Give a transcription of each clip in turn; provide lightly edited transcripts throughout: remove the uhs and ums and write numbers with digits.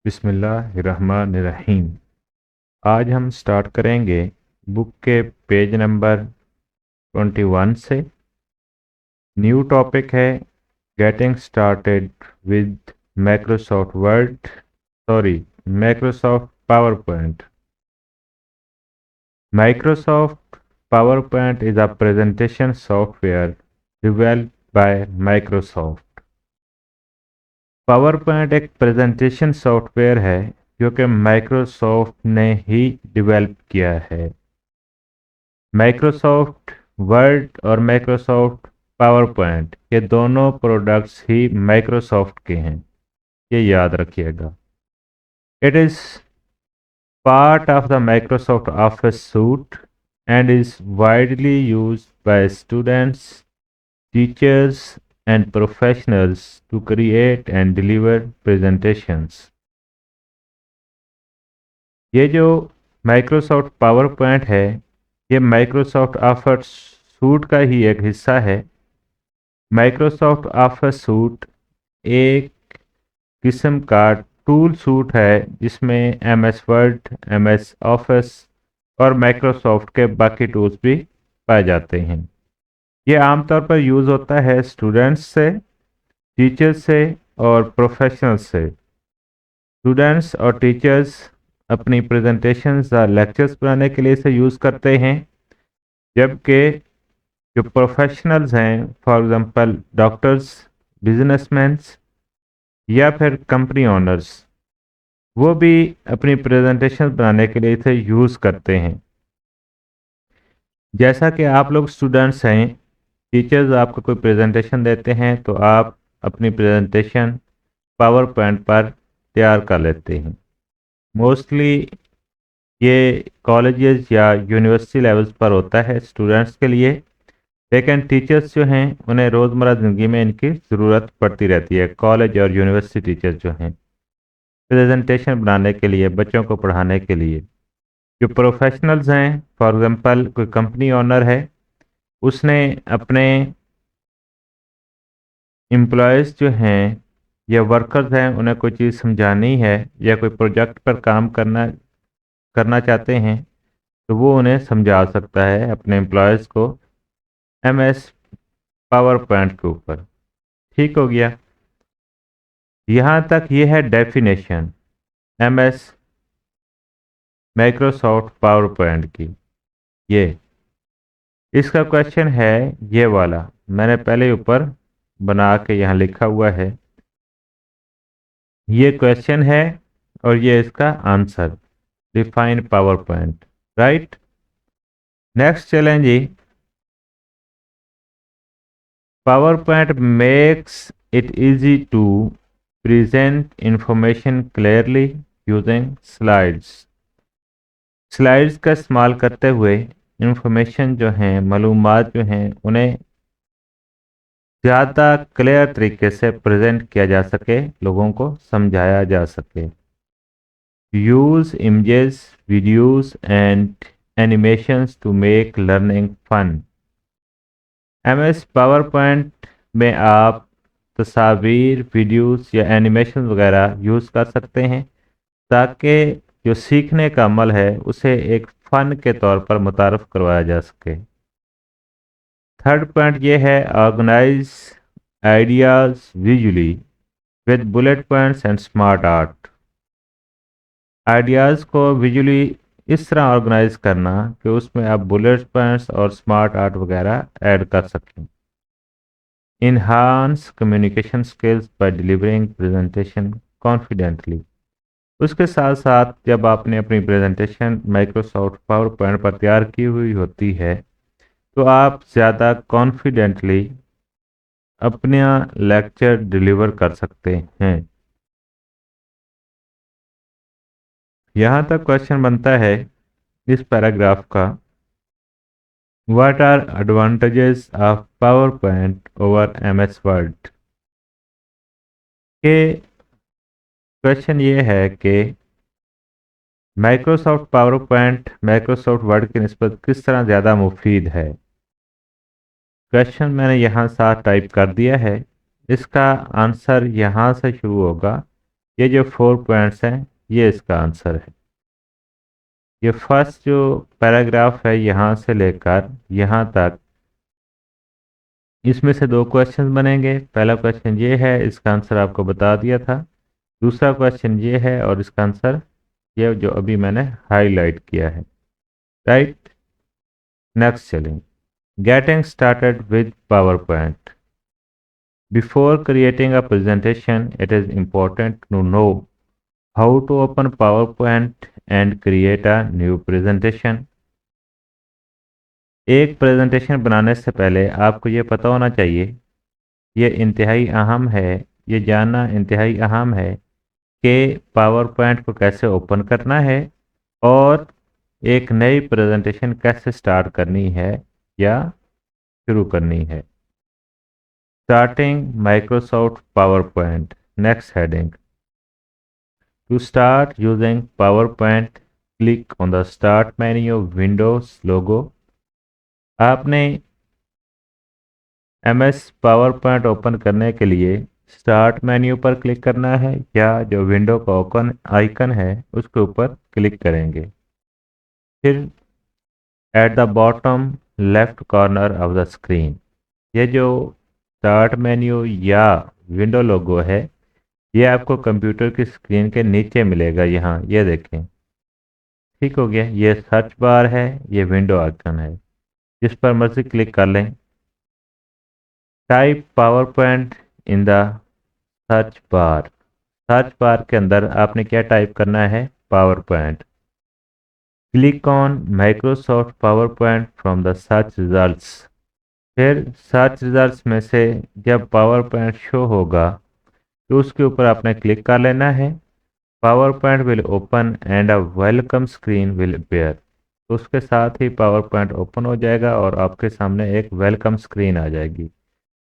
बिस्मिल्लाहिर्रहमानिर्रहीम। आज हम स्टार्ट करेंगे बुक के पेज नंबर 21 से। न्यू टॉपिक है getting started with Microsoft PowerPoint. Microsoft power point is a presentation software developed bye Microsoft. Power point एक प्रेजेंटेशन सॉफ्टवेयर है जो कि माइक्रोसॉफ्ट ने ही डेवलप किया है। माइक्रोसॉफ्ट वर्ड और माइक्रोसॉफ्ट पावर पॉइंट ये दोनों प्रोडक्ट्स ही माइक्रोसॉफ्ट के हैं, ये याद रखिएगा। It is part of the Microsoft office suit and is widely used by students, teachers, and professionals to create and deliver presentations. ये जो माइक्रोसॉफ्ट पावर पॉइंट है ये माइक्रोसॉफ्ट ऑफिस सूट का ही एक हिस्सा है। माइक्रोसॉफ्ट ऑफिस सूट एक किस्म का टूल सूट है जिसमें एमएस वर्ड, एमएस ऑफिस और माइक्रोसॉफ्ट के बाकी टूल्स भी पाए जाते हैं। ये आमतौर पर यूज़ होता है स्टूडेंट्स से, टीचर्स से और प्रोफेशनल्स से। स्टूडेंट्स और टीचर्स अपनी प्रेजेंटेशंस या लेक्चर्स बनाने के लिए इसे यूज़ करते हैं, जबकि जो प्रोफेशनल्स हैं, फॉर एग्जांपल डॉक्टर्स, बिजनेसमैन या फिर कंपनी ओनर्स, वो भी अपनी प्रेजेंटेशन बनाने के लिए इसे यूज़ करते हैं। जैसा कि आप लोग स्टूडेंट्स हैं, टीचर्स आपको कोई प्रेजेंटेशन देते हैं तो आप अपनी प्रेजेंटेशन पावर पॉइंट पर तैयार कर लेते हैं। मोस्टली ये कॉलेजेस या यूनिवर्सिटी लेवल्स पर होता है स्टूडेंट्स के लिए, लेकिन टीचर्स जो हैं उन्हें रोज़मर्रा ज़िंदगी में इनकी ज़रूरत पड़ती रहती है। कॉलेज और यूनिवर्सिटी टीचर्स जो हैं प्रेजेंटेशन बनाने के लिए, बच्चों को पढ़ाने के लिए। जो प्रोफेशनल्स हैं, फॉर एग्जांपल कोई कंपनी ओनर है, उसने अपने एम्प्लॉयज़ जो हैं या वर्कर्स हैं उन्हें कोई चीज़ समझानी है या कोई प्रोजेक्ट पर काम करना करना चाहते हैं तो वो उन्हें समझा सकता है अपने एम्प्लॉयज़ को एमएस पावर पॉइंट के ऊपर। ठीक हो गया। यहाँ तक ये है definition MS Microsoft power point की। ये इसका क्वेश्चन है, ये वाला मैंने पहले ऊपर बना के यहाँ लिखा हुआ है। ये क्वेश्चन है और ये इसका answer, define power point, right. Next challenge is PowerPoint makes it easy to present information clearly using slides. Slides का इस्तेमाल करते हुए इंफॉर्मेशन जो हैं, मालूमात जो हैं, उन्हें ज़्यादा क्लियर तरीके से प्रेजेंट किया जा सके, लोगों को समझाया जा सके। Use images, videos and animations to make learning fun. MS PowerPoint में आप तस्वीर, वीडियोस या एनिमेशन वगैरह यूज़ कर सकते हैं ताकि जो सीखने का अमल है उसे एक फ़न के तौर पर मुतारफ़ करवाया जा सके। थर्ड पॉइंट ये है, organize ideas visually with bullet points and smart art. Ideas को विजुअली इस तरह ऑर्गेनाइज करना कि उसमें आप बुलेट पॉइंट्स और स्मार्ट आर्ट वगैरह ऐड कर सकें। Enhance communication skills by delivering presentation confidently. उसके साथ साथ जब आपने अपनी प्रेजेंटेशन माइक्रोसॉफ्ट पावर पॉइंट पर तैयार की हुई होती है तो आप ज़्यादा कॉन्फिडेंटली अपना लेक्चर डिलीवर कर सकते हैं। यहाँ तक क्वेश्चन बनता है इस पैराग्राफ का, what are advantages of PowerPoint over MS Word. के क्वेश्चन ये है कि Microsoft PowerPoint Microsoft Word की निस्बत किस तरह ज़्यादा मुफीद है। क्वेश्चन मैंने यहाँ साथ टाइप कर दिया है, इसका आंसर यहाँ से शुरू होगा ये जो 4 पॉइंट्स हैं ये इसका आंसर है। ये फर्स्ट जो पैराग्राफ है यहाँ से लेकर यहाँ तक, इसमें से 2 क्वेश्चन बनेंगे। पहला क्वेश्चन ये है, इसका आंसर आपको बता दिया था। दूसरा क्वेश्चन ये है और इसका आंसर ये जो अभी मैंने हाईलाइट किया है। राइट, नेक्स्ट चलें। Getting started with power point. Before creating a presentation it is important to know how to open PowerPoint and create a new presentation। एक प्रेजेंटेशन बनाने से पहले आपको ये पता होना चाहिए, ये इंतहाई अहम है, ये जानना इंतहाई अहम है कि पावर पॉइंट को कैसे ओपन करना है और एक नई प्रेजेंटेशन कैसे स्टार्ट करनी है या शुरू करनी है। Starting Microsoft PowerPoint, next heading. To start using PowerPoint, click on the Start menu of Windows logo। आपने MS PowerPoint ओपन करने के लिए स्टार्ट मेन्यू पर क्लिक करना है या जो विंडो का ओपन आइकन है उसके ऊपर क्लिक करेंगे। फिर at the bottom left corner of the screen, ये जो स्टार्ट मेन्यू या विंडो लोगो है ये आपको कंप्यूटर की स्क्रीन के नीचे मिलेगा। यहाँ ये देखें, ठीक हो गया। ये सर्च बार है, ये विंडो आइकन है, जिस पर मर्जी क्लिक कर लें। Type power point in the search bar. Search bar के अंदर आपने क्या टाइप करना है? Power point. Click on Microsoft power point from the search results. फिर सर्च रिजल्ट्स में से जब पावर पॉइंट शो होगा तो उसके ऊपर आपने क्लिक कर लेना है। Power point will open and a welcome screen will appear. तो उसके साथ ही पावर पॉइंट ओपन हो जाएगा और आपके सामने एक वेलकम स्क्रीन आ जाएगी।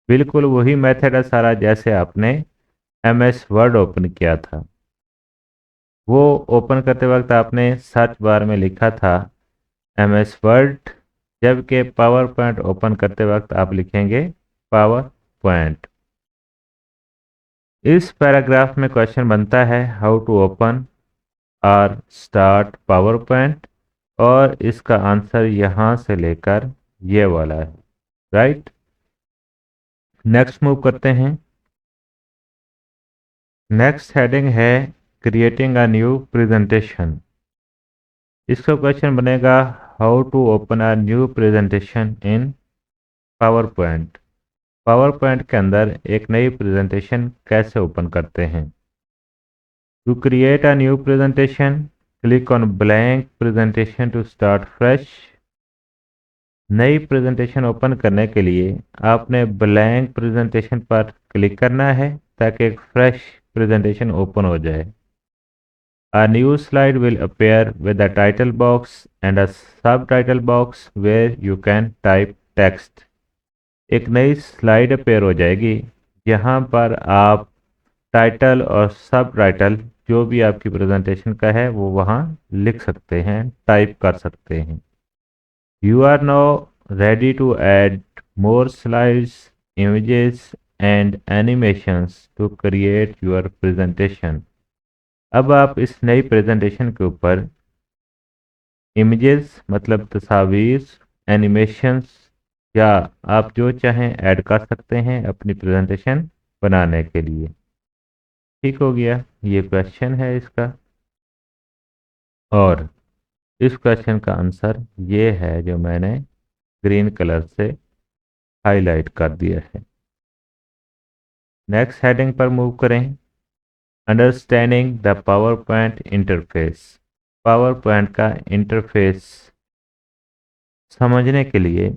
बिल्कुल वही मेथड है सारा जैसे आपने MS वर्ड ओपन किया था। वो ओपन करते वक्त आपने सर्च बार में लिखा था MS वर्ड, जबकि पावर पॉइंट ओपन करते वक्त आप लिखेंगे पावर पॉइंट। इस पैराग्राफ में क्वेश्चन बनता है हाउ टू ओपन और स्टार्ट पावर पॉइंट, और इसका आंसर यहाँ से लेकर ये वाला है। राइट, नेक्स्ट मूव करते हैं। नेक्स्ट हेडिंग है क्रिएटिंग अ न्यू प्रेजेंटेशन। इसका क्वेश्चन बनेगा how to open a new presentation in PowerPoint. PowerPoint के अंदर एक नई प्रेजेंटेशन कैसे ओपन करते हैं। To create a new presentation click on blank presentation to start fresh. नई प्रेजेंटेशन ओपन करने के लिए आपने ब्लैंक प्रेजेंटेशन पर क्लिक करना है ताकि एक फ्रेश प्रेजेंटेशन ओपन हो जाए। A new slide will appear with a title box and a subtitle box where you can type text। एक नई स्लाइड अपेयर हो जाएगी जहां पर आप टाइटल और सब टाइटल जो भी आपकी प्रेजेंटेशन का है वो वहां लिख सकते हैं, टाइप कर सकते हैं। You are now ready to add more slides, images and animations to create your presentation। अब आप इस नई प्रेजेंटेशन के ऊपर इमेजेस मतलब तस्वीर, एनिमेशंस या आप जो चाहें ऐड कर सकते हैं अपनी प्रेजेंटेशन बनाने के लिए। ठीक हो गया, ये क्वेश्चन है इसका, और इस क्वेश्चन का आंसर ये है जो मैंने ग्रीन कलर से हाईलाइट कर दिया है। नेक्स्ट हेडिंग पर मूव करें। Understanding the power point interface. Power point का इंटरफेस समझने के लिए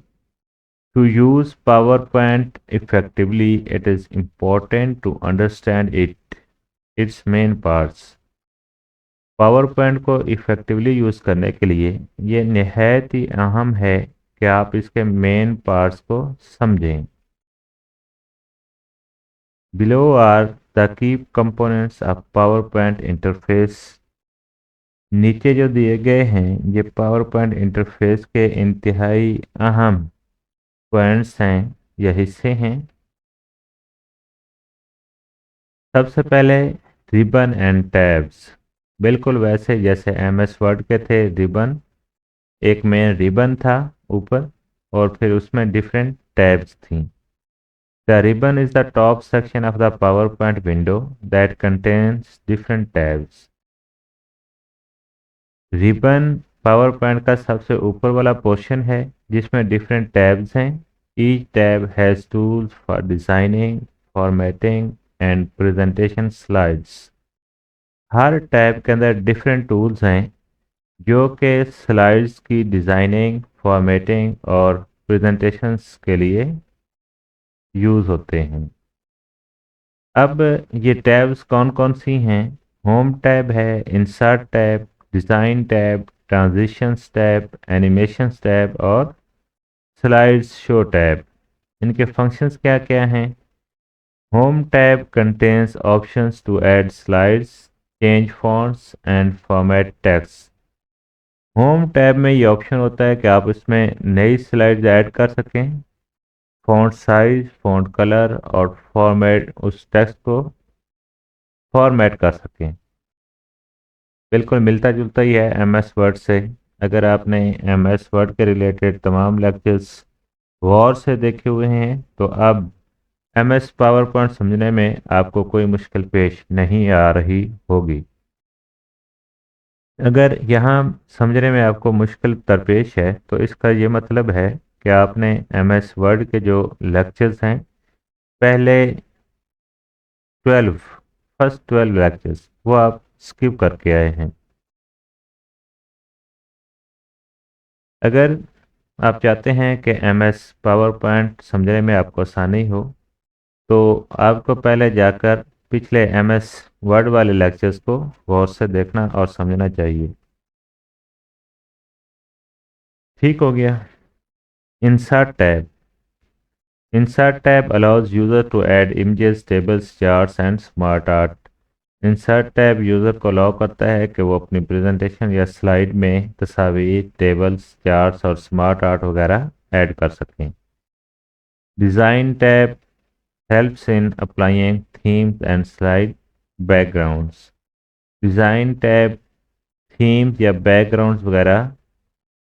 to use PowerPoint effectively it is important to understand its main parts। PowerPoint को इफेक्टिवली यूज़ करने के लिए ये निहायत ही अहम है कि आप इसके मेन पार्ट्स को समझें। Below are the key components of PowerPoint interface। नीचे जो दिए गए हैं ये PowerPoint इंटरफेस के इंतहाई अहम पॉइंट्स हैं या हिस्से हैं। सबसे पहले रिबन एंड टैब्स, बिल्कुल वैसे जैसे MS वर्ड के थे। रिबन, एक में रिबन था ऊपर और फिर उसमें डिफरेंट टैब्स थी। The ribbon is the top section of the PowerPoint window that contains different tabs. Ribbon PowerPoint का सबसे ऊपर वाला पोर्शन है जिसमें डिफरेंट टैब्स हैं। Each tab has tools for designing, formatting and presentation slides. Her tab के अंदर different tools हैं जो कि स्लाइड्स की डिज़ाइनिंग, फॉर्मेटिंग और प्रेजेंटेशंस के लिए यूज़ होते हैं। अब ये टैब्स कौन कौन सी हैं? होम टैब है, insert tab, design tab, transitions tab, animations tab और स्लाइड्स शो टैब। इनके फंक्शंस क्या क्या हैं? Home tab contains options to add slides, change fonts and format text. Home tab में ये ऑप्शन होता है कि आप इसमें नई स्लाइड्स ऐड कर सकें, फॉन्ट साइज, फॉन्ट कलर और फॉर्मेट, उस टेक्स्ट को फॉर्मेट कर सकें। बिल्कुल मिलता जुलता ही है MS वर्ड से। अगर आपने MS वर्ड के रिलेटेड तमाम लेक्चर्स गौर से देखे हुए हैं तो अब MS पावर पॉइंट समझने में आपको कोई मुश्किल पेश नहीं आ रही होगी। अगर यहाँ समझने में आपको मुश्किल दरपेश है तो इसका ये मतलब है कि आपने MS वर्ड के जो लेक्चर्स हैं, पहले 12 फर्स्ट 12 लेक्चर्स वो आप स्किप करके आए हैं। अगर आप चाहते हैं कि MS पावर पॉइंट समझने में आपको आसानी हो तो आपको पहले जाकर पिछले MS वर्ड वाले लेक्चर्स को गौर से देखना और समझना चाहिए। ठीक हो गया। Insert tab. Insert tab allows user to add images, tables, charts and smart art. Insert tab user को अलाउ करता है कि वो अपनी प्रेजेंटेशन या स्लाइड में तस्वीर, टेबल्स, चार्ट्स और स्मार्ट आर्ट वगैरह ऐड कर सकें। Design tab helps in applying themes and slide backgrounds. Design tab themes या बैकग्राउंड्स वगैरह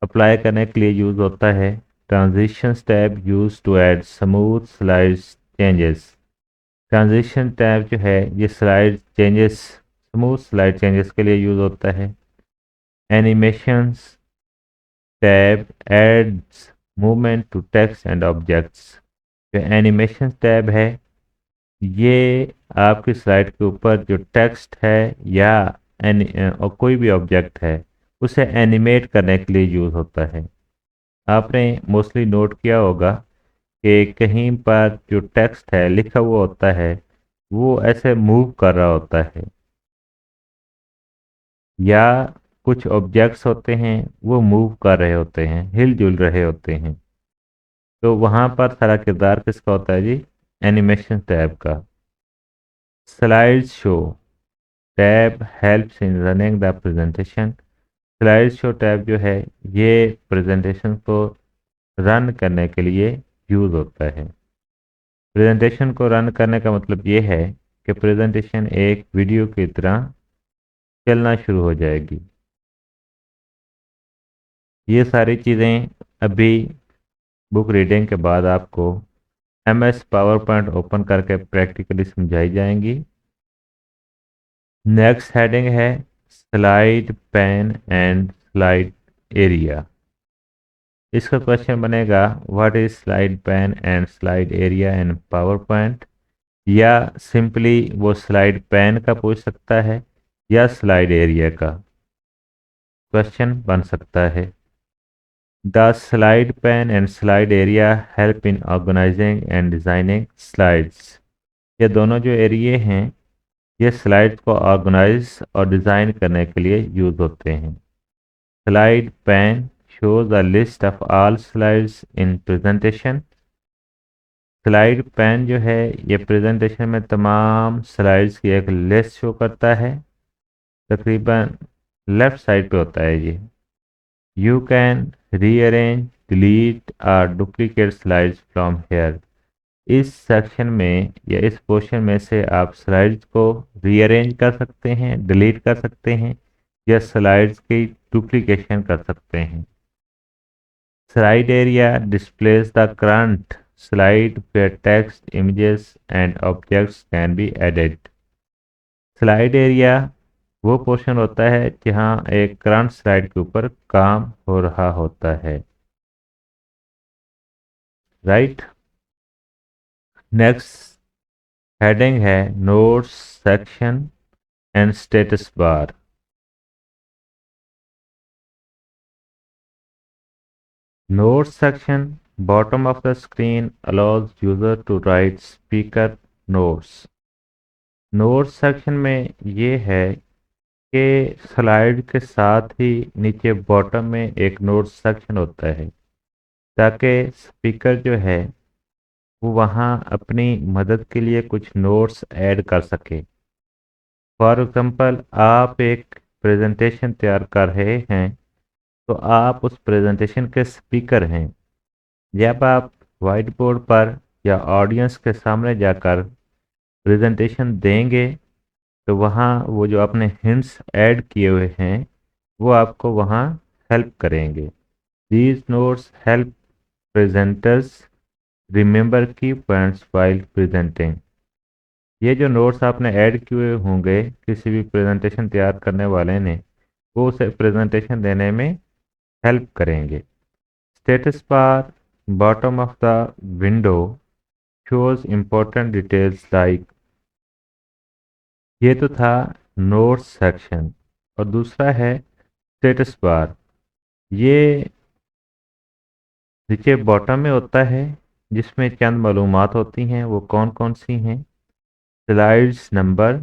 अप्लाई करने के लिए यूज़ होता है। Transitions tab use to add smooth slides changes. Transition tab जो है ये slide changes, smooth slide changes के लिए यूज़ होता है। Animations tab adds movement to text and objects. जो एनिमेशन टैब है ये आपकी स्लाइड के ऊपर जो टेक्स्ट है या और कोई भी ऑब्जेक्ट है उसे एनिमेट करने के लिए यूज़ होता है। आपने मोस्टली नोट किया होगा कि कहीं पर जो टेक्स्ट है लिखा हुआ होता है वो ऐसे मूव कर रहा होता है, या कुछ ऑब्जेक्ट्स होते हैं वो मूव कर रहे होते हैं, हिलजुल रहे होते हैं। तो वहाँ पर सारा किरदार किसका होता है जी? एनिमेशन टैब का। Slide show tab helps in running the presentation. Slide show tab जो है ये प्रेजेंटेशन को रन करने के लिए यूज़ होता है। प्रेजेंटेशन को रन करने का मतलब ये है कि प्रेजेंटेशन एक वीडियो की तरह चलना शुरू हो जाएगी। ये सारी चीज़ें अभी बुक रीडिंग के बाद आपको MS पावर पॉइंट ओपन करके प्रैक्टिकली समझाई जाएंगी। नेक्स्ट हेडिंग है slide pane and slide area. इसका क्वेश्चन बनेगा what is slide pane and slide area in power point, या सिंपली वो स्लाइड पैन का पूछ सकता है या स्लाइड एरिया का क्वेश्चन बन सकता है। The slide pane and slide area help in organizing and designing slides. ये दोनों जो एरिए हैं ये स्लाइड्स को ऑर्गेनाइज और डिज़ाइन करने के लिए यूज़ होते हैं। Slide pan shows a list of all slides in presentation। Slide pan जो है ये प्रेजेंटेशन में तमाम स्लाइड्स की एक लिस्ट शो करता है। तकरीबन लेफ्ट साइड पे होता है ये। यू कैन रीअरेंज, डिलीट और डुप्लीकेट स्लाइड्स फ्रॉम हेयर। इस सेक्शन में या इस पोर्शन में से आप स्लाइड्स को रीअरेंज कर सकते हैं, डिलीट कर सकते हैं या स्लाइड्स की डुप्लीकेशन कर सकते हैं। Slide area displays the current slide where text, images and objects can be added. Slide area वो पोर्शन होता है जहाँ एक करंट स्लाइड के ऊपर काम हो रहा होता है। राइट, नेक्स्ट हेडिंग है notes section and status bar. Notes section bottom of the screen allows user to write speaker notes. Notes section में ये है कि स्लाइड के साथ ही नीचे बॉटम में एक नोट्स सेक्शन होता है ताकि स्पीकर जो है वो वहाँ अपनी मदद के लिए कुछ नोट्स ऐड कर सके। फॉर एग्जांपल, आप एक प्रेजेंटेशन तैयार कर रहे हैं तो आप उस प्रेजेंटेशन के स्पीकर हैं। जब आप वाइट बोर्ड पर या ऑडियंस के सामने जाकर प्रेजेंटेशन देंगे तो वहाँ वो जो आपने हिंट्स ऐड किए हुए हैं वो आपको वहाँ हेल्प करेंगे। These notes help presenters remember key points while presenting. ये जो नोट्स आपने ऐड किए होंगे किसी भी प्रेजेंटेशन तैयार करने वाले ने, वो उसे प्रेजेंटेशन देने में हेल्प करेंगे। Status bar bottom of the window shows important details like, ये तो था नोट्स सेक्शन और दूसरा है स्टेटस बार। ये नीचे बॉटम में होता है जिसमें चंद मालूमात होती हैं। वो कौन कौन सी हैं? Slides number.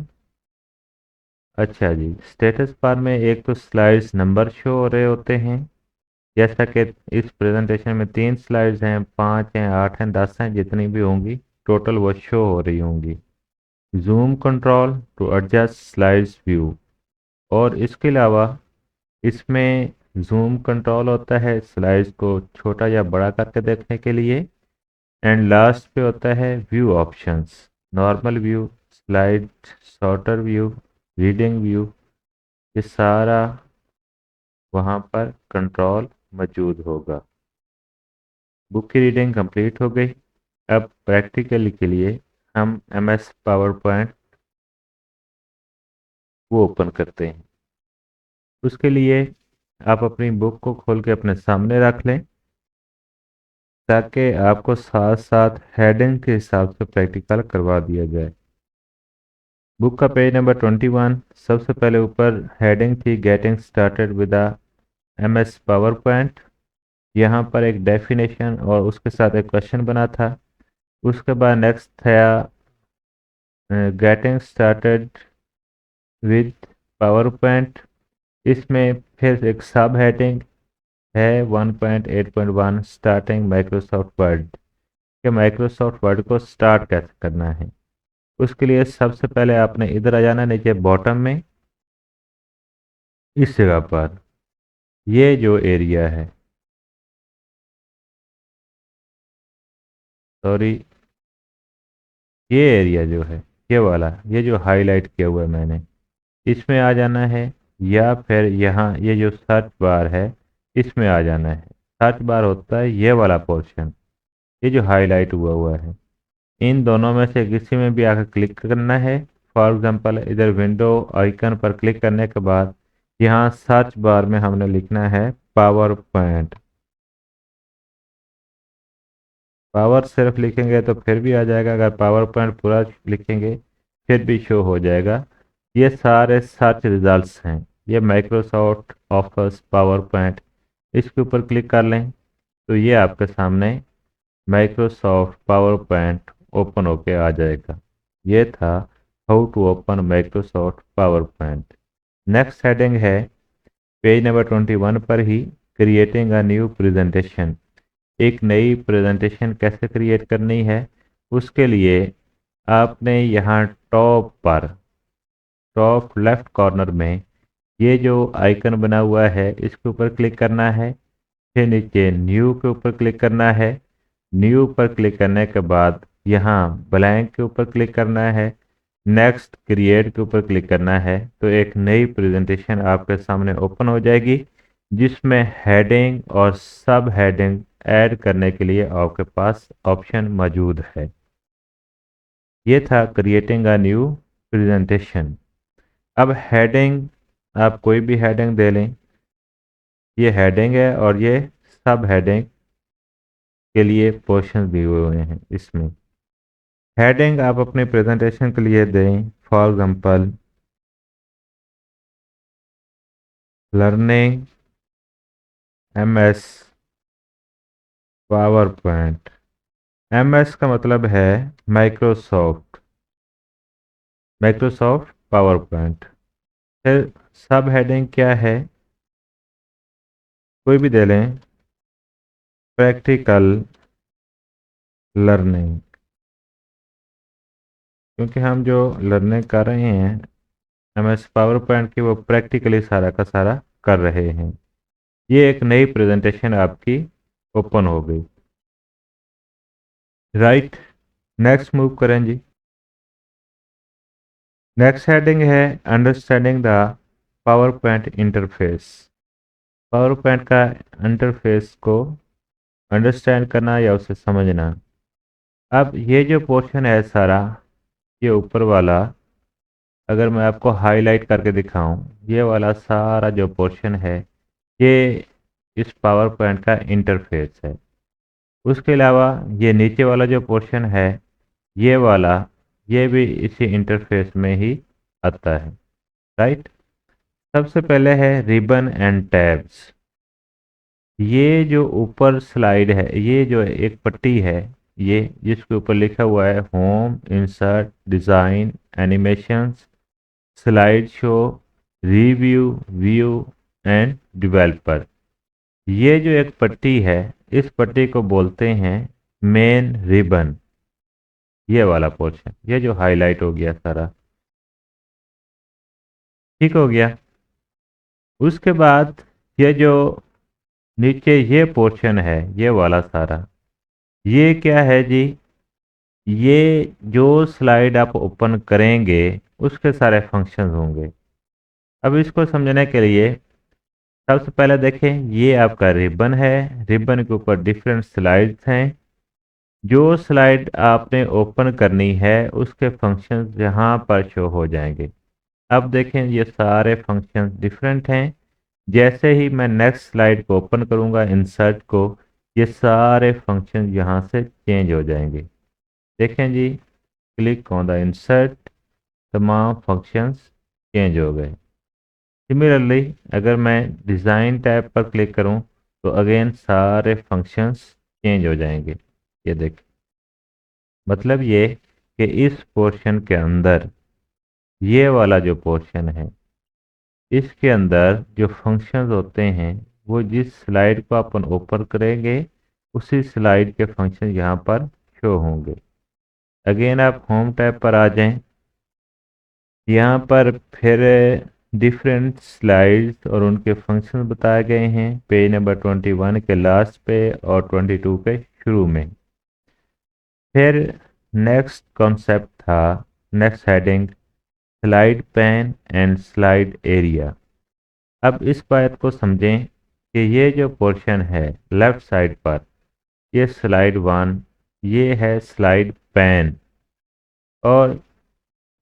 अच्छा जी, स्टेटस बार में एक तो स्लाइड्स नंबर शो हो रहे होते हैं, जैसा कि इस प्रेजेंटेशन में 3 स्लाइड्स हैं, 5 हैं, 8 हैं, 10 हैं, जितनी भी होंगी टोटल वो शो हो रही होंगी। Zoom control to adjust slides view, और इसके अलावा इसमें जूम कंट्रोल होता है स्लाइड्स को छोटा या बड़ा करके देखने के लिए। एंड लास्ट पे होता है view options, normal view, slide shorter view, reading view. ये सारा वहाँ पर कंट्रोल मौजूद होगा। बुक की रीडिंग कंप्लीट हो गई। अब प्रैक्टिकली के लिए हम MS पावर पॉइंट वो ओपन करते हैं। उसके लिए आप अपनी बुक को खोल के अपने सामने रख लें ताकि आपको साथ साथ हेडिंग के हिसाब से प्रैक्टिकल करवा दिया जाए। बुक का पेज नंबर 21, सबसे पहले ऊपर हेडिंग थी getting started with MS power point. यहाँ पर एक डेफिनेशन और उसके साथ एक क्वेश्चन बना था। उसके बाद नेक्स्ट था getting started with power point. इसमें फिर एक सब हेडिंग है 1.8.1 स्टार्टिंग माइक्रोसॉफ्ट वर्ड, कि माइक्रोसॉफ्ट वर्ड को स्टार्ट कैसे करना है। उसके लिए सबसे पहले आपने इधर आ जाना नीचे बॉटम में, इस जगह पर ये जो एरिया है, सॉरी, ये एरिया जो है, ये वाला, ये जो हाईलाइट किया हुआ है मैंने, इसमें आ जाना है। या फिर यहाँ ये जो सर्च बार है इसमें आ जाना है। सर्च बार होता है ये वाला पोर्शन, ये जो हाईलाइट हुआ हुआ है। इन दोनों में से किसी में भी आकर क्लिक करना है। फॉर एग्जांपल, इधर विंडो आइकन पर क्लिक करने के बाद यहाँ सर्च बार में हमने लिखना है पावर पॉइंट। पावर सिर्फ लिखेंगे तो फिर भी आ जाएगा, अगर पावर पॉइंट पूरा लिखेंगे फिर भी शो हो जाएगा। ये सारे सर्च रिजल्ट्स हैं। ये माइक्रोसॉफ्ट ऑफिस पावर पॉइंट, इसके ऊपर क्लिक कर लें तो ये आपके सामने माइक्रोसॉफ्ट पावर पॉइंट ओपन होके आ जाएगा। ये था how to open Microsoft PowerPoint. Next heading है पेज नंबर 21 पर ही, क्रिएटिंग अ न्यू प्रेजेंटेशन। एक नई प्रेजेंटेशन कैसे क्रिएट करनी है, उसके लिए आपने यहाँ टॉप पर, टॉप लेफ्ट कॉर्नर में ये जो आइकन बना हुआ है इसके ऊपर क्लिक करना है। फिर नीचे न्यू के ऊपर क्लिक करना है। न्यू पर क्लिक करने के बाद यहाँ ब्लैंक के ऊपर क्लिक करना है, नेक्स्ट क्रिएट के ऊपर क्लिक करना है, तो एक नई प्रेजेंटेशन आपके सामने ओपन हो जाएगी जिसमें हेडिंग और सब हेडिंग ऐड करने के लिए आपके पास ऑप्शन मौजूद है। ये था क्रिएटिंग अ न्यू प्रेजेंटेशन। अब हेडिंग, आप कोई भी हेडिंग दे लें। ये हेडिंग है और ये सब हेडिंग के लिए पोर्शन दिए हुए हैं। इसमें हेडिंग आप अपने प्रेजेंटेशन के लिए दें, for example learning MS power point. MS का मतलब है माइक्रोसॉफ्ट, माइक्रोसॉफ्ट पावर पॉइंट। फिर सब हेडिंग क्या है, कोई भी दे लें, प्रैक्टिकल लर्निंग, क्योंकि हम जो लर्निंग कर रहे हैं एमएस पावर पॉइंट की वो प्रैक्टिकली सारा का सारा कर रहे हैं। ये एक नई प्रेजेंटेशन आपकी ओपन हो गई। राइट, नेक्स्ट मूव करें जी। नेक्स्ट हेडिंग है understanding the power point interface. Power point का इंटरफेस को अंडरस्टैंड करना या उसे समझना। अब ये जो पोर्शन है सारा, ये ऊपर वाला, अगर मैं आपको हाईलाइट करके दिखाऊं, ये वाला सारा जो पोर्शन है ये इस पावर पॉइंट का इंटरफेस है। उसके अलावा ये नीचे वाला जो पोर्शन है, ये वाला, ये भी इसी इंटरफेस में ही आता है। राइट, सबसे पहले है रिबन एंड टैब्स। ये जो ऊपर स्लाइड है, ये जो एक पट्टी है, ये जिसके ऊपर लिखा हुआ है home, insert, design, animations, slide show, review, view end developer. ये जो एक पट्टी है, इस पट्टी को बोलते हैं मेन रिबन। ये वाला पोर्शन, ये जो हाईलाइट हो गया सारा, ठीक हो गया। उसके बाद ये जो नीचे ये पोर्शन है, ये वाला सारा, ये क्या है जी, ये जो स्लाइड आप ओपन करेंगे उसके सारे फंक्शंस होंगे। अब इसको समझने के लिए सबसे पहले देखें, ये आपका रिबन है, रिबन के ऊपर डिफरेंट स्लाइड्स हैं। जो स्लाइड आपने ओपन करनी है उसके फंक्शंस यहाँ पर शो हो जाएंगे। अब देखें, ये सारे फंक्शंस डिफरेंट हैं। जैसे ही मैं नेक्स्ट स्लाइड को ओपन करूँगा, इंसर्ट को, ये सारे फंक्शन यहाँ से चेंज हो जाएंगे। देखें जी, क्लिक ऑन द इंसर्ट, तमाम फंक्शंस चेंज हो गए। सिमिलरली अगर मैं डिज़ाइन टैब पर क्लिक करूं तो अगेन सारे फंक्शंस चेंज हो जाएंगे। ये देखें, मतलब ये कि इस पोर्शन के अंदर, ये वाला जो पोर्शन है, इसके अंदर जो फंक्शंस होते हैं वो जिस स्लाइड को अपन ओपन करेंगे उसी स्लाइड के फंक्शन यहाँ पर शो होंगे। अगेन आप होम टैब पर आ जाएं, यहाँ पर फिर डिफरेंट स्लाइड्स और उनके फंक्शंस बताए गए हैं पेज नंबर 21 के लास्ट पे और 22 के शुरू में। फिर नेक्स्ट कॉन्सेप्ट था, next heading, slide pane and slide area. अब इस बात को समझें कि ये जो पोर्शन है लेफ्ट साइड पर, ये स्लाइड 1, ये है स्लाइड पैन, और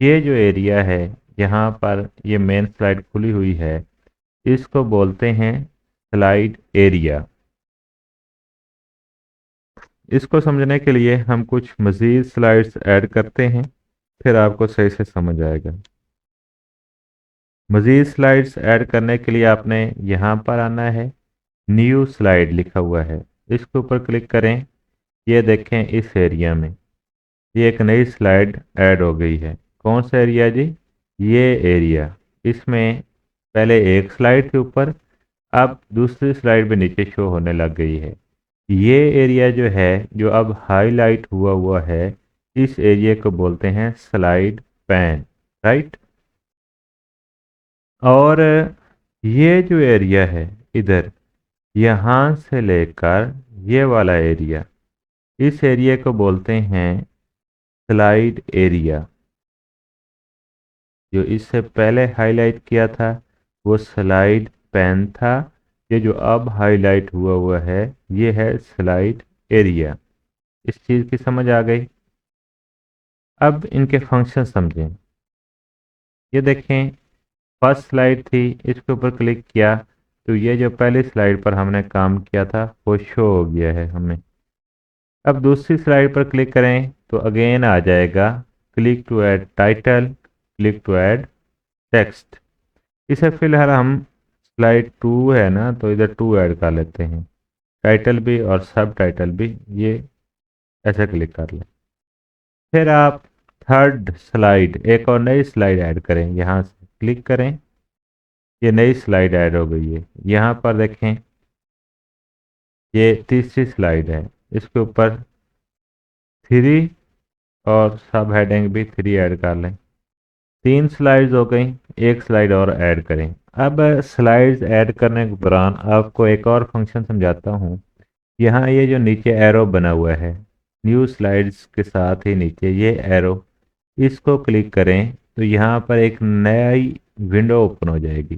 ये जो एरिया है यहाँ पर, ये मेन स्लाइड खुली हुई है, इसको बोलते हैं स्लाइड एरिया। इसको समझने के लिए हम कुछ मज़ीद स्लाइड्स ऐड करते हैं, फिर आपको सही से समझ आएगा। मज़ीद स्लाइड्स ऐड करने के लिए आपने यहाँ पर आना है, न्यू स्लाइड लिखा हुआ है, इसके ऊपर क्लिक करें। ये देखें, इस एरिया में ये एक नई स्लाइड ऐड हो गई है। कौन सा एरिया जी? ये एरिया। इसमें पहले एक स्लाइड के ऊपर, अब दूसरी स्लाइड भी नीचे शो होने लग गई है। ये एरिया जो है, जो अब हाईलाइट हुआ हुआ है, इस एरिया को बोलते हैं स्लाइड पैन। राइट, और ये जो एरिया है इधर, यहाँ से लेकर ये वाला एरिया, इस एरिया को बोलते हैं स्लाइड एरिया। जो इससे पहले हाईलाइट किया था वो स्लाइड पैन था। ये जो अब हाईलाइट हुआ है ये है स्लाइड एरिया। इस चीज़ की समझ आ गई। अब इनके फंक्शन समझें। ये देखें, फर्स्ट स्लाइड थी, इसके ऊपर क्लिक किया तो ये जो पहली स्लाइड पर हमने काम किया था वो शो हो गया है हमें। अब दूसरी स्लाइड पर क्लिक करें तो अगेन आ जाएगा click to add title, click to add text. इसे फिलहाल हम स्लाइड 2 है ना तो इधर 2 ऐड कर लेते हैं। टाइटल भी और सब टाइटल भी ये ऐसे क्लिक कर लें। फिर आप थर्ड स्लाइड, एक और नई स्लाइड ऐड करें। यहाँ से क्लिक करें, ये नई स्लाइड ऐड हो गई है। यहाँ पर देखें, ये तीसरी स्लाइड है, इसके ऊपर 3 और सब हेडिंग भी 3 ऐड कर लें। 3 स्लाइड्स हो गई, एक स्लाइड और ऐड करें। अब स्लाइड्स ऐड करने के दौरान आपको एक और फंक्शन समझाता हूँ। यहाँ ये जो नीचे एरो बना हुआ है, न्यू स्लाइड्स के साथ ही नीचे ये एरो, इसको क्लिक करें तो यहाँ पर एक नई विंडो ओपन हो जाएगी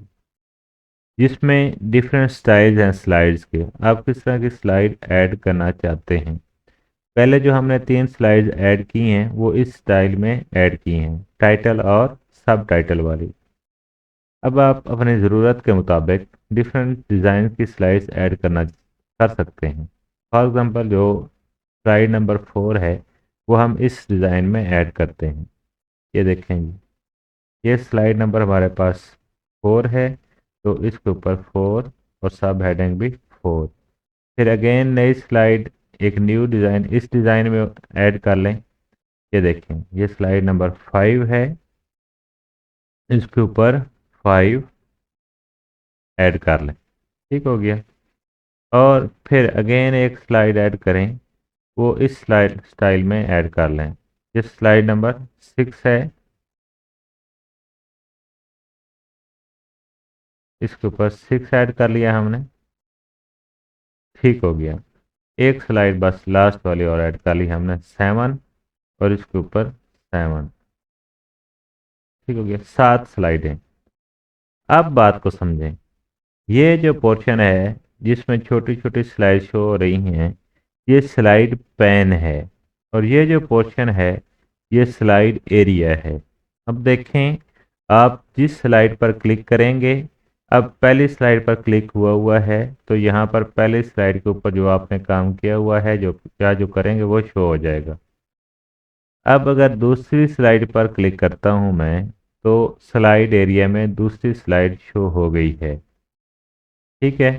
जिसमें डिफरेंट स्टाइल्स हैं स्लाइड्स के। आप किस तरह की स्लाइड ऐड करना चाहते हैं। पहले जो हमने 3 स्लाइड्स ऐड की हैं वो इस स्टाइल में ऐड की हैं, टाइटल और सब टाइटल वाली। अब आप अपनी ज़रूरत के मुताबिक डिफरेंट डिज़ाइन की स्लाइड्स ऐड कर सकते हैं। फॉर एग्ज़ाम्पल जो स्लाइड नंबर 4 है वो हम इस डिज़ाइन में ऐड करते हैं। ये देखेंगे, ये स्लाइड नंबर हमारे पास 4 है तो इसके ऊपर 4 और सब हेडिंग भी 4। फिर अगेन नई स्लाइड, एक न्यू डिज़ाइन इस डिज़ाइन में ऐड कर लें। ये देखें, ये स्लाइड नंबर 5 है, इसके ऊपर 5 ऐड कर लें। ठीक हो गया। और फिर अगेन एक स्लाइड ऐड करें, वो इस स्लाइड स्टाइल में ऐड कर लें। ये स्लाइड नंबर 6 है, इसके ऊपर 6 ऐड कर लिया हमने। ठीक हो गया। एक स्लाइड बस लास्ट वाली और ऐड कर ली हमने, 7, और इसके ऊपर 7। ठीक हो गया, 7 स्लाइडें। अब बात को समझें। ये जो पोर्शन है जिसमें छोटी छोटी स्लाइड शो हो रही हैं ये स्लाइड पैन है, और ये जो पोर्शन है ये स्लाइड एरिया है। अब देखें, आप जिस स्लाइड पर क्लिक करेंगे, अब पहली स्लाइड पर क्लिक हुआ है तो यहाँ पर पहली स्लाइड के ऊपर जो आपने काम किया हुआ है, जो करेंगे वो शो हो जाएगा। अब अगर दूसरी स्लाइड पर क्लिक करता हूँ मैं तो स्लाइड एरिया में दूसरी स्लाइड शो हो गई है। ठीक है।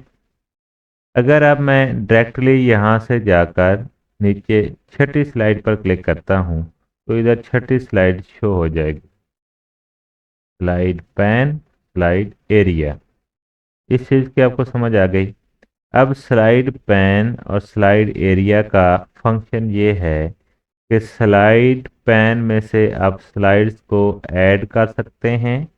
अगर अब मैं डायरेक्टली यहाँ से जाकर नीचे छठी स्लाइड पर क्लिक करता हूँ तो इधर छठी स्लाइड शो हो जाएगी, स्लाइड पैन, स्लाइड एरिया। इस चीज़ की आपको समझ आ गई। अब स्लाइड पैन और स्लाइड एरिया का फंक्शन ये है कि स्लाइड पैन में से आप स्लाइड्स को ऐड कर सकते हैं,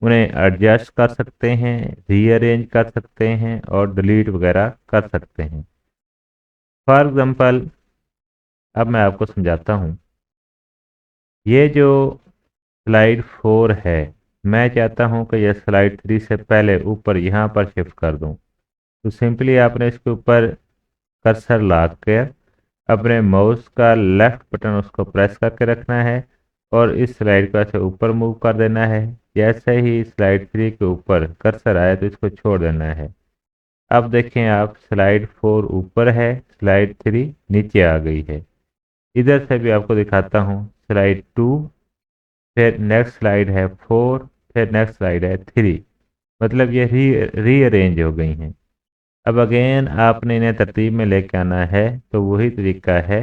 उन्हें एडजस्ट कर सकते हैं, रीअरेंज कर सकते हैं और डिलीट वगैरह कर सकते हैं। फॉर एग्जांपल, अब मैं आपको समझाता हूँ। ये जो स्लाइड 4 है, मैं चाहता हूँ कि यह स्लाइड 3 से पहले ऊपर यहाँ पर शिफ्ट कर दूँ। तो सिंपली आपने इसके ऊपर कर्सर ला कर अपने माउस का लेफ्ट बटन उसको प्रेस करके रखना है और इस स्लाइड को ऐसे ऊपर मूव कर देना है। जैसे ही स्लाइड 3 के ऊपर कर्सर आए तो इसको छोड़ देना है। अब देखें आप, स्लाइड 4 ऊपर है, स्लाइड 3 नीचे आ गई है। इधर से भी आपको दिखाता हूँ, स्लाइड 2, फिर नेक्स्ट स्लाइड है 4, फिर नेक्स्ट स्लाइड है 3। मतलब ये रीअरेंज हो गई हैं। अब अगेन आपने इन्हें तरतीब में लेके आना है तो वही तरीका है।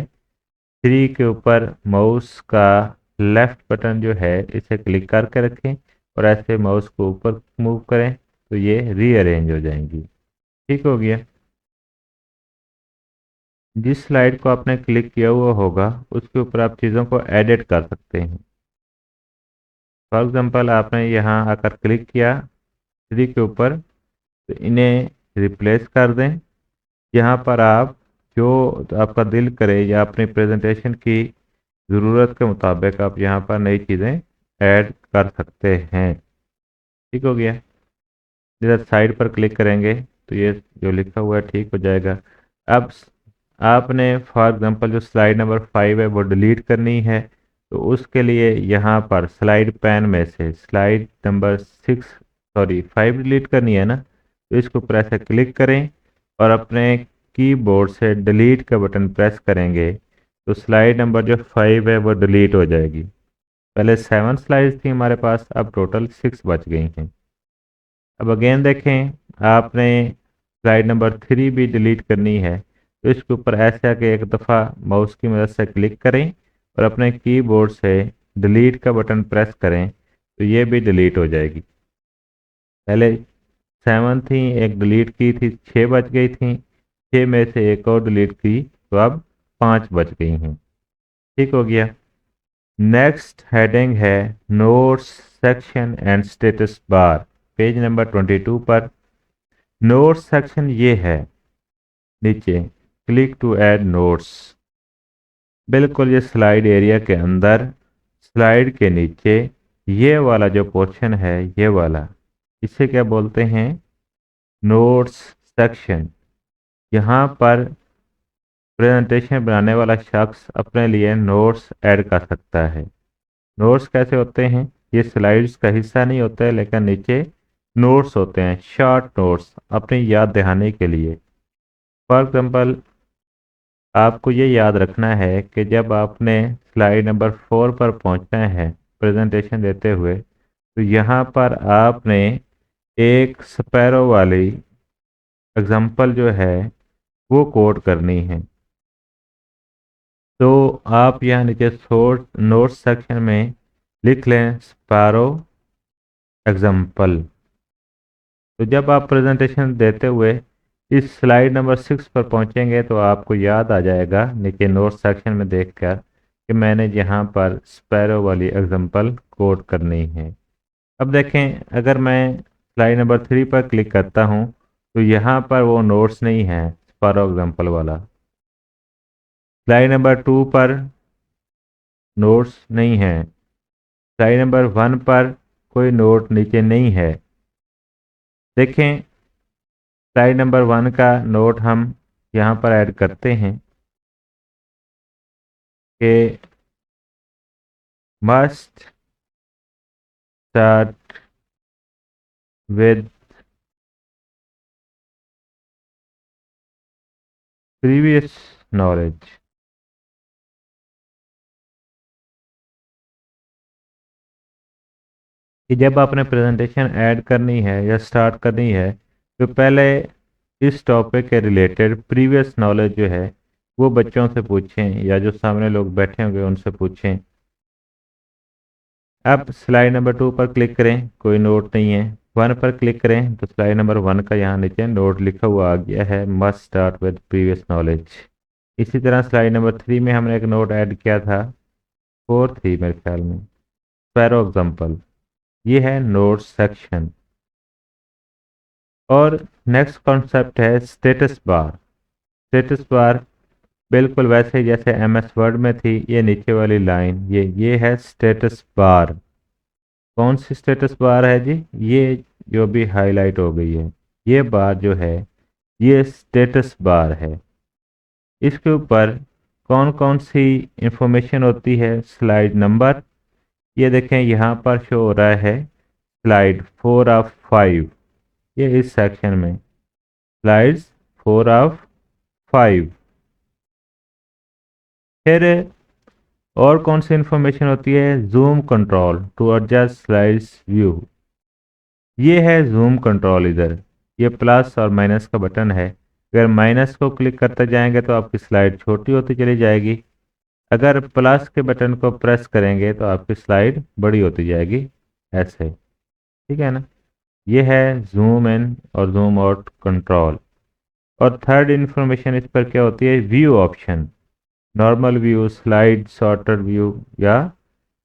3 के ऊपर माउस का लेफ्ट बटन जो है इसे क्लिक करके रखें और ऐसे माउस को ऊपर मूव करें तो ये रीअरेंज हो जाएंगी। ठीक हो गया। जिस स्लाइड को आपने क्लिक किया हुआ होगा उसके ऊपर आप चीज़ों को एडिट कर सकते हैं। फॉर एग्जांपल, आपने यहाँ आकर क्लिक किया 3 के ऊपर तो इन्हें रिप्लेस कर दें। यहाँ पर आप जो आपका दिल करे या अपनी प्रेजेंटेशन की ज़रूरत के मुताबिक आप यहाँ पर नई चीज़ें ऐड कर सकते हैं। ठीक हो गया। इधर साइड पर क्लिक करेंगे तो ये जो लिखा हुआ है ठीक हो जाएगा। अब आपने फॉर एग्जांपल जो स्लाइड नंबर 5 है वो डिलीट करनी है, तो उसके लिए यहाँ पर स्लाइड पैन में से स्लाइड नंबर 5 डिलीट करनी है ना, तो इसको प्रेस से क्लिक करें और अपने कीबोर्ड से डिलीट का बटन प्रेस करेंगे तो स्लाइड नंबर जो 5 है वो डिलीट हो जाएगी। पहले 7 स्लाइड्स थी हमारे पास, अब टोटल 6 बच गई हैं। अब अगेन देखें, आपने स्लाइड नंबर 3 भी डिलीट करनी है, तो इसके ऊपर ऐसे आके एक दफ़ा माउस की मदद से क्लिक करें और अपने कीबोर्ड से डिलीट का बटन प्रेस करें तो ये भी डिलीट हो जाएगी। पहले 7 थी, एक डिलीट की थी, 6 बच गई थी, 6 में से एक और डिलीट की तो अब 5 बच गई हैं। ठीक हो गया। नेक्स्ट हेडिंग है notes section and status bar, page number 22 पर। नोट्स सेक्शन ये है नीचे, क्लिक टू ऐड नोट्स, बिल्कुल ये स्लाइड एरिया के अंदर स्लाइड के नीचे ये वाला जो पोर्शन है, ये वाला, इसे क्या बोलते हैं, नोट्स सेक्शन। यहाँ पर प्रेजेंटेशन बनाने वाला शख्स अपने लिए नोट्स ऐड कर सकता है। नोट्स कैसे होते हैं, ये स्लाइड्स का हिस्सा नहीं होता है, लेकिन नीचे नोट्स होते हैं, शॉर्ट नोट्स अपनी याद दहाने के लिए। फॉर एग्जाम्पल, आपको ये याद रखना है कि जब आपने स्लाइड नंबर 4 पर पहुंचना है प्रेजेंटेशन देते हुए, तो यहाँ पर आपने एक स्पैरो वाली एग्जांपल जो है वो कोड करनी है। तो आप यहाँ नीचे सोर्स नोट्स सेक्शन में लिख लें स्पैरो एग्जांपल। तो जब आप प्रेजेंटेशन देते हुए इस स्लाइड नंबर 6 पर पहुंचेंगे तो आपको याद आ जाएगा नीचे नोट्स सेक्शन में देखकर कि मैंने यहाँ पर स्पैरो वाली एग्जांपल कोड करनी है। अब देखें, अगर मैं स्लाइड नंबर 3 पर क्लिक करता हूँ तो यहाँ पर वो नोट्स नहीं है स्पैरो एग्जांपल वाला। स्लाइड नंबर 2 पर नोट्स नहीं है, स्लाइड नंबर 1 पर कोई नोट नीचे नहीं है। देखें, स्लाइड नंबर 1 का नोट हम यहाँ पर ऐड करते हैं कि must start with previous knowledge. कि जब आपने प्रेजेंटेशन ऐड करनी है या स्टार्ट करनी है तो पहले इस टॉपिक के रिलेटेड प्रीवियस नॉलेज जो है वो बच्चों से पूछें या जो सामने लोग बैठे होंगे उनसे पूछें। अब स्लाइड नंबर 2 पर क्लिक करें, कोई नोट नहीं है। 1 पर क्लिक करें तो स्लाइड नंबर 1 का यहाँ नीचे नोट लिखा हुआ आ गया है, must start with previous knowledge. इसी तरह स्लाइड नंबर 3 में हमने एक नोट ऐड किया था, 4 थी मेरे ख्याल में, पैरो एग्जाम्पल। ये है नोट्स सेक्शन। और नेक्स्ट कॉन्सेप्ट है स्टेटस बार। स्टेटस बार बिल्कुल वैसे ही जैसे एमएस वर्ड में थी, ये नीचे वाली लाइन ये है स्टेटस बार। कौन सी स्टेटस बार है जी, ये जो भी हाईलाइट हो गई है ये बार जो है ये स्टेटस बार है। इसके ऊपर कौन कौन सी इंफॉर्मेशन होती है, स्लाइड नंबर, ये देखें यहाँ पर शो हो रहा है स्लाइड 4 ऑफ 5, ये इस सेक्शन में स्लाइड्स 4 ऑफ 5। फिर और कौन सी इंफॉर्मेशन होती है, zoom control to adjust slides view. ये है जूम कंट्रोल, इधर ये प्लस और माइनस का बटन है। अगर माइनस को क्लिक करते जाएंगे तो आपकी स्लाइड छोटी होती चली जाएगी, अगर प्लस के बटन को प्रेस करेंगे तो आपकी स्लाइड बड़ी होती जाएगी, ऐसे। ठीक है ना। ये है जूम इन और जूम आउट कंट्रोल। और थर्ड इंफॉर्मेशन इस पर क्या होती है, view option, normal view, slide sorter view या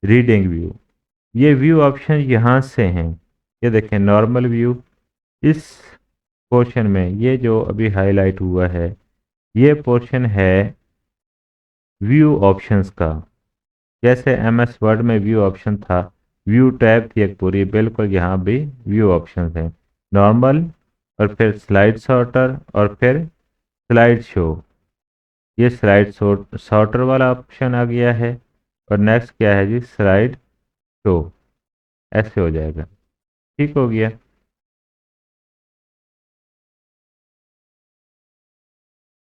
रीडिंग व्यू। ये व्यू ऑप्शन यहाँ से हैं। ये देखें नॉर्मल व्यू, इस पोर्शन में ये जो अभी हाईलाइट हुआ है ये पोर्शन है व्यू ऑप्शंस का। जैसे MS वर्ड में व्यू ऑप्शन था, व्यू टैब थी एक पूरी, बिल्कुल यहाँ भी व्यू ऑप्शन है। नॉर्मल, और फिर स्लाइड सॉर्टर, और फिर स्लाइड शो। ये स्लाइड सॉर्टर वाला ऑप्शन आ गया है। और नेक्स्ट क्या है जी, स्लाइड शो। ऐसे हो जाएगा। ठीक हो गया।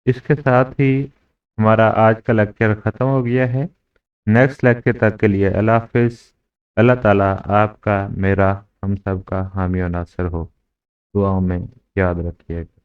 इसके साथ ही हमारा आज का लेक्चर ख़त्म हो गया है। नेक्स्ट लेक्चर तक के लिए अल्लाह हाफिज़। अल्लाह ताला आपका, मेरा, हम सब का हामी और नासर हो। दुआओं में याद रखिएगा।